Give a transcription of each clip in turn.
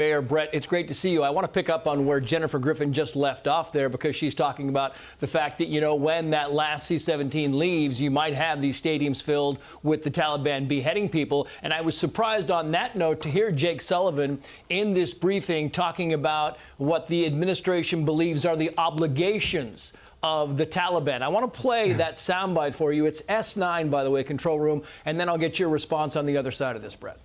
Baier, Bret, it's great to see you. I want to pick up on where Jennifer Griffin just left off there, because she's talking about the fact that, when that last C-17 leaves, you might have these stadiums filled with the Taliban beheading people. And I was surprised on that note to hear Jake Sullivan in this briefing talking about what the administration believes are the obligations of the Taliban. I want to play that soundbite for you. It's S9, by the way, control room, and then I'll get your response on the other side of this, Bret.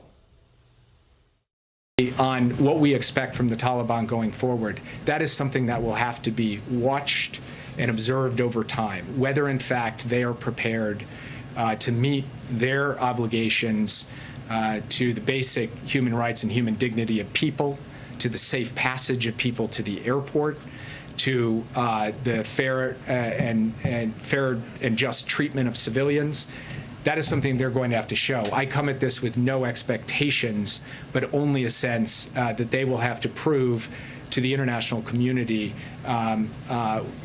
On what we expect from the Taliban going forward, that is something that will have to be watched and observed over time, whether in fact they are prepared to meet their obligations to the basic human rights and human dignity of people, to the safe passage of people to the airport, to the fair and just treatment of civilians. That is something they're going to have to show. I come at this with no expectations, but only a sense that they will have to prove to the international community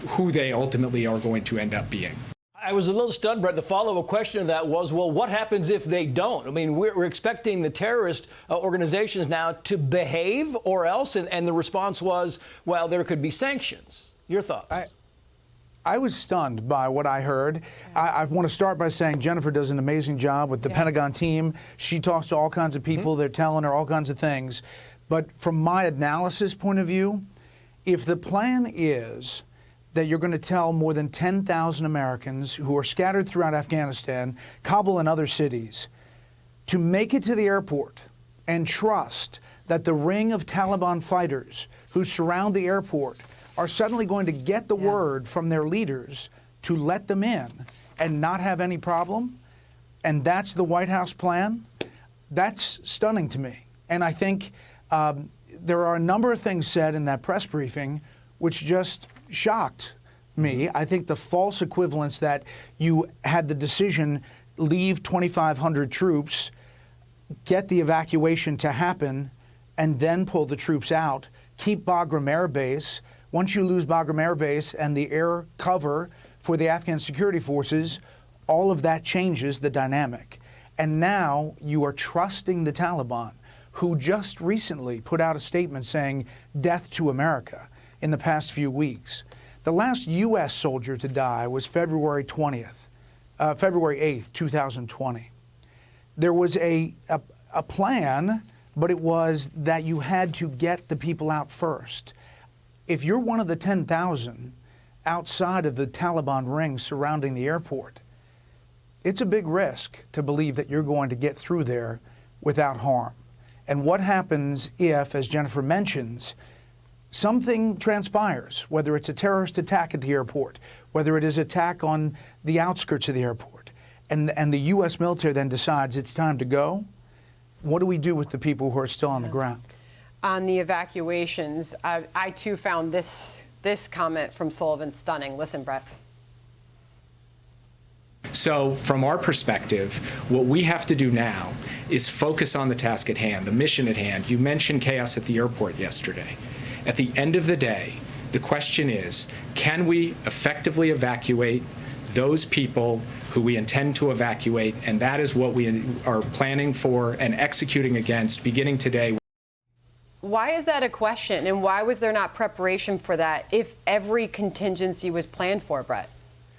who they ultimately are going to end up being. I was a little stunned, Bret. The follow-up question to that was, well, what happens if they don't? I mean, we're expecting the terrorist organizations now to behave or else, and the response was, well, there could be sanctions. Your thoughts? I was stunned by what I heard. I want to start by saying Jennifer does an amazing job with the Pentagon team. She talks to all kinds of people. They're telling her all kinds of things. But from my analysis point of view, if the plan is that you're going to tell more than 10,000 Americans who are scattered throughout Afghanistan, Kabul and other cities, to make it to the airport and trust that the ring of Taliban fighters who surround the airport are suddenly going to get the word from their leaders to let them in and not have any problem, and that's the White House plan, that's stunning to me. And I think there are a number of things said in that press briefing which just shocked me. I think the false equivalence that you had the decision leave 2,500 troops, get the evacuation to happen, and then pull the troops out, keep Bagram Air Base. Once you lose Bagram Air Base and the air cover for the Afghan security forces, all of that changes the dynamic. And now you are trusting the Taliban, who just recently put out a statement saying death to America in the past few weeks. The last U.S. soldier to die was February 8th, 2020. There was a plan, but it was that you had to get the people out first. If you're one of the 10,000 outside of the Taliban ring surrounding the airport, it's a big risk to believe that you're going to get through there without harm. And what happens if, as Jennifer mentions, something transpires, whether it's a terrorist attack at the airport, whether it is an attack on the outskirts of the airport, and the U.S. military then decides it's time to go? What do we do with the people who are still on the ground? On the evacuations, I too found this comment from Sullivan stunning. Listen, Bret. So from our perspective, what we have to do now is focus on the task at hand, the mission at hand. You mentioned chaos at the airport yesterday. At the end of the day, the question is, can we effectively evacuate those people who we intend to evacuate? And that is what we are planning for and executing against beginning today. Why is that a question, and why was there not preparation for that if every contingency was planned for, Bret?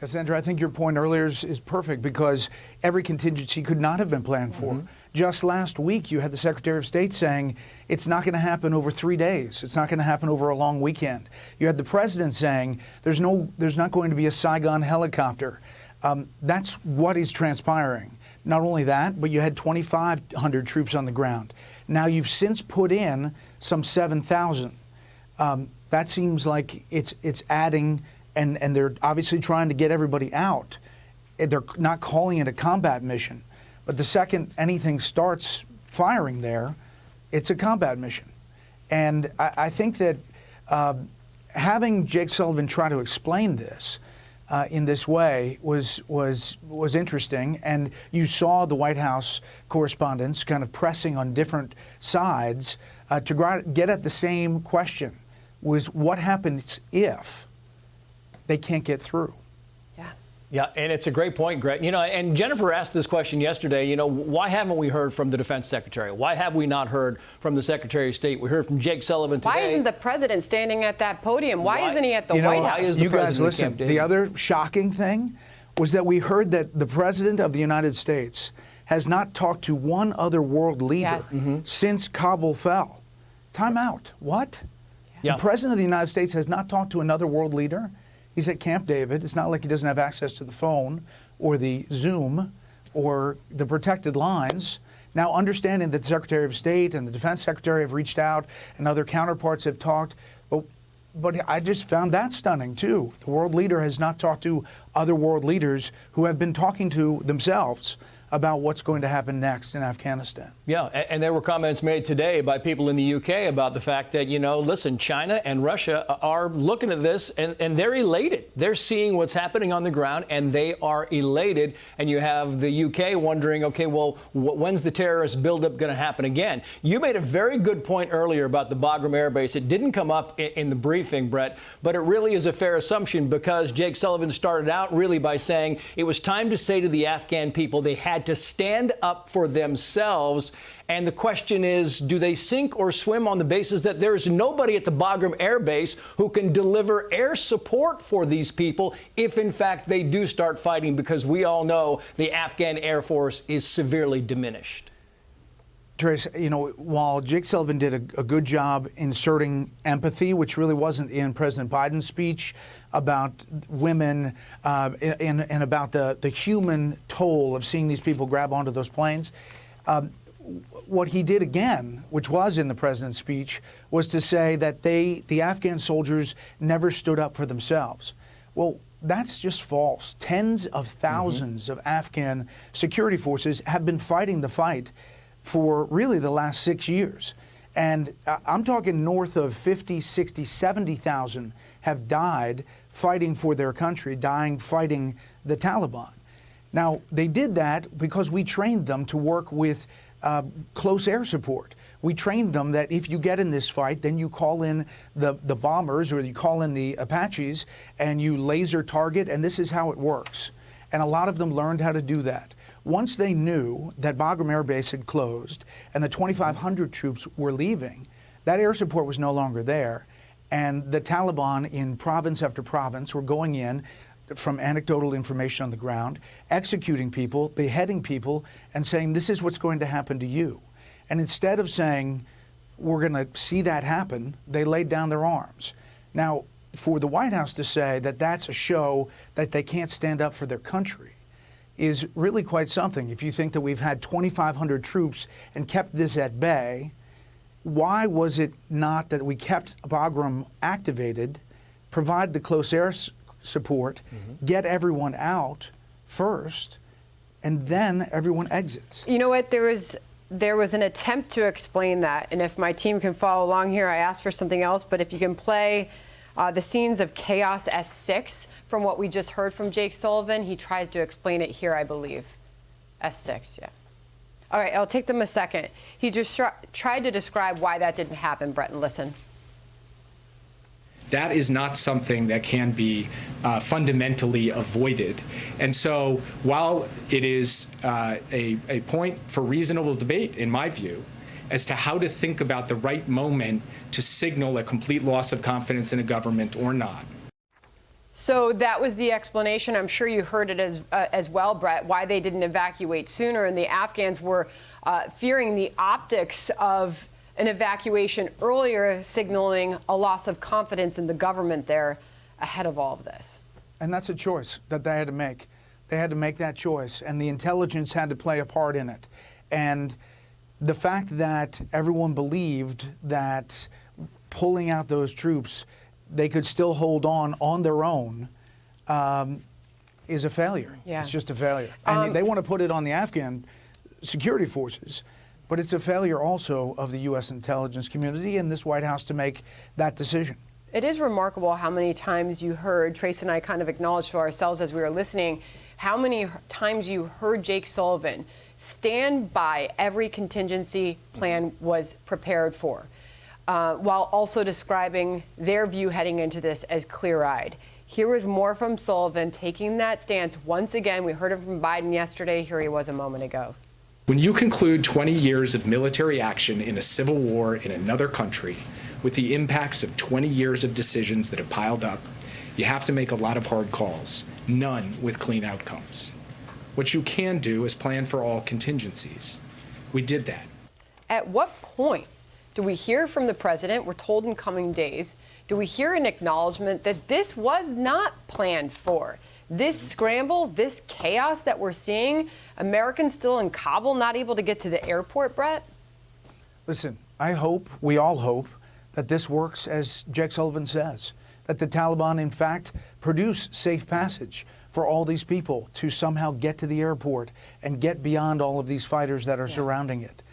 Yes, Andrew, I think your point earlier is perfect, because every contingency could not have been planned for. Just last week, you had the Secretary of State saying it's not going to happen over 3 days. It's not going to happen over a long weekend. You had the President saying there's not going to be a Saigon helicopter. That's what is transpiring. Not only that, but you had 2,500 troops on the ground. Now you've since put in some 7,000. That seems like it's adding, and they're obviously trying to get everybody out. They're not calling it a combat mission. But the second anything starts firing there, it's a combat mission. And I think that having Jake Sullivan try to explain this in this way was interesting. And you saw the White House correspondents kind of pressing on different sides to get at the same question, was what happens if they can't get through? Yeah. Yeah, and it's a great point, Greg. And Jennifer asked this question yesterday, why haven't we heard from the defense secretary? Why have we not heard from the Secretary of State? We heard from Jake Sullivan today. Why isn't the president standing at that podium? Why isn't he at the White House? You guys listen, the other shocking thing was that we heard that the president of the United States has not talked to one other world leader since Kabul fell. Time out. What? Yeah. The president of the United States has not talked to another world leader? He's at Camp David. It's not like he doesn't have access to the phone or the Zoom or the protected lines. Now, understanding that the Secretary of State and the Defense Secretary have reached out and other counterparts have talked, but I just found that stunning, too. The world leader has not talked to other world leaders who have been talking to themselves about what's going to happen next in Afghanistan. Yeah, and there were comments made today by people in the UK about the fact that, listen, China and Russia are looking at this and they're elated. They're seeing what's happening on the ground and they are elated. And you have the UK wondering, okay, well, when's the terrorist buildup going to happen again? You made a very good point earlier about the Bagram Air Base. It didn't come up in the briefing, Brett, but it really is a fair assumption because Jake Sullivan started out really by saying it was time to say to the Afghan people they had to stand up for themselves. And the question is, do they sink or swim on the basis that there is nobody at the Bagram Air Base who can deliver air support for these people if, in fact, they do start fighting? Because we all know the Afghan Air Force is severely diminished. Trace, while Jake Sullivan did a good job inserting empathy, which really wasn't in President Biden's speech, about women and about the human toll of seeing these people grab onto those planes, what he did again, which was in the president's speech, was to say that the Afghan soldiers never stood up for themselves. Well, that's just false. Tens of thousands of Afghan security forces have been fighting the fight for really the last 6 years. And I'm talking north of 50, 60, 70,000 have died fighting for their country, fighting the Taliban. Now, they did that because we trained them to work with close air support. We trained them that if you get in this fight, then you call in the bombers or you call in the Apaches and you laser target, and this is how it works. And a lot of them learned how to do that. Once they knew that Bagram Air Base had closed and the 2,500 troops were leaving, that air support was no longer there. And the Taliban in province after province were going in from anecdotal information on the ground, executing people, beheading people, and saying, this is what's going to happen to you. And instead of saying, we're going to see that happen, they laid down their arms. Now, for the White House to say that that's a show that they can't stand up for their country is really quite something. If you think that we've had 2,500 troops and kept this at bay, why was it not that we kept Bagram activated, provide the close air support, get everyone out first, and then everyone exits? You know what? There was an attempt to explain that, and if my team can follow along here, I asked for something else, but if you can play the scenes of Chaos S6 from what we just heard from Jake Sullivan, he tries to explain it here, I believe. S6, yeah. All right, I'll take them a second. He just tried to describe why that didn't happen, Brett, and listen. That is not something that can be fundamentally avoided. And so while it is a point for reasonable debate, in my view, as to how to think about the right moment to signal a complete loss of confidence in a government or not. So that was the explanation. I'm sure you heard it as well, Brett, why they didn't evacuate sooner. And the Afghans were fearing the optics of an evacuation earlier, signaling a loss of confidence in the government there ahead of all of this. And that's a choice that they had to make. They had to make that choice, and the intelligence had to play a part in it. And the fact that everyone believed that pulling out those troops, they could still hold on their own, is a failure. Yeah. It's just a failure. And they want to put it on the Afghan security forces, but it's a failure also of the U.S. intelligence community and this White House to make that decision. It is remarkable how many times you heard, Trace and I kind of acknowledged to ourselves as we were listening, how many times you heard Jake Sullivan stand by every contingency plan was prepared for, while also describing their view heading into this as clear-eyed. Here was more from Sullivan taking that stance once again. We heard him from Biden yesterday. Here he was a moment ago. When you conclude 20 years of military action in a civil war in another country with the impacts of 20 years of decisions that have piled up, you have to make a lot of hard calls, none with clean outcomes. What you can do is plan for all contingencies. We did that. At what point do we hear from the president, we're told in coming days, do we hear an acknowledgement that this was not planned for? This scramble, this chaos that we're seeing, Americans still in Kabul not able to get to the airport, Bret? Listen, I hope, we all hope, that this works as Jake Sullivan says, that the Taliban, in fact, produce safe passage for all these people to somehow get to the airport and get beyond all of these fighters that are surrounding it.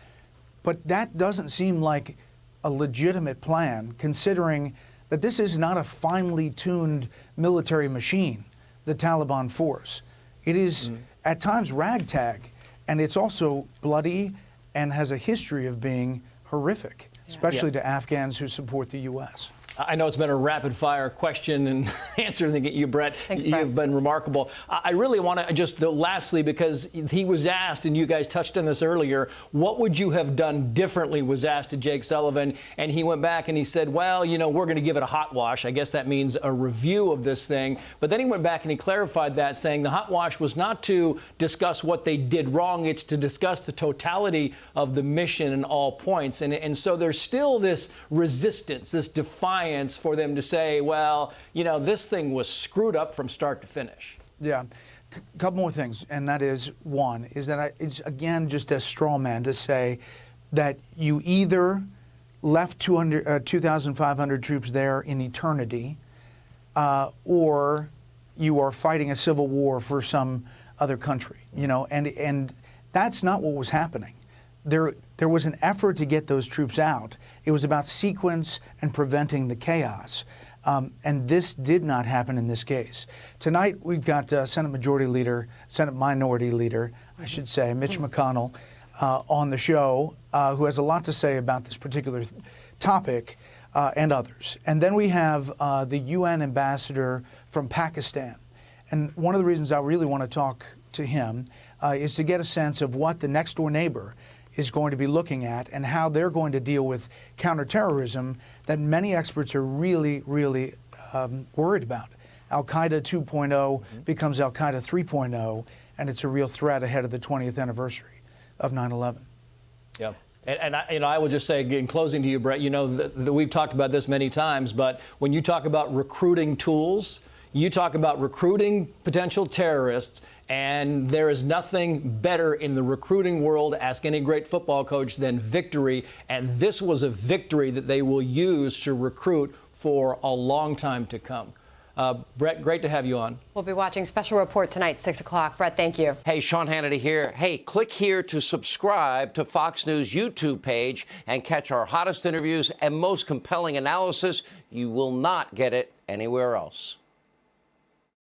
But that doesn't seem like a legitimate plan, considering that this is not a finely tuned military machine, the Taliban force. It is at times ragtag, and it's also bloody and has a history of being horrific, especially to Afghans who support the U.S. I know it's been a rapid-fire question and answer thing at you, Bret. Thanks, Bret. You've been remarkable. I really want to just, lastly, because he was asked, and you guys touched on this earlier, what would you have done differently was asked to Jake Sullivan, and he went back and he said, well, you know, we're going to give it a hot wash. I guess that means a review of this thing. But then he went back and he clarified that, saying the hot wash was not to discuss what they did wrong, it's to discuss the totality of the mission and all points. And so there's still this resistance, this defiance for them to say, well, you know, this thing was screwed up from start to finish. Yeah. A couple more things, and that is, one, is that it's, again, just a straw man to say that you either left 2,500 troops there in eternity, or you are fighting a civil war for some other country, you know, and that's not what was happening. There was an effort to get those troops out. It was about sequence and preventing the chaos. And this did not happen in this case. Tonight, we've got Senate Minority Leader, I should say, Mitch McConnell, on the show, who has a lot to say about this particular topic and others. And then we have the UN ambassador from Pakistan. And one of the reasons I really want to talk to him is to get a sense of what the next door neighbor is going to be looking at and how they're going to deal with counterterrorism that many experts are really, really worried about. Al-Qaeda 2.0 becomes Al-Qaeda 3.0, and it's a real threat ahead of the 20th anniversary of 9/11. Yeah. And I will just say, in closing to you, Bret, you know, we've talked about this many times, but when you talk about recruiting tools, you talk about recruiting potential terrorists, and there is nothing better in the recruiting world, ask any great football coach, than victory. And this was a victory that they will use to recruit for a long time to come. Bret, great to have you on. We'll be watching Special Report tonight, 6 o'clock. Bret, thank you. Hey, Sean Hannity here. Hey, click here to subscribe to Fox News YouTube page and catch our hottest interviews and most compelling analysis. You will not get it anywhere else.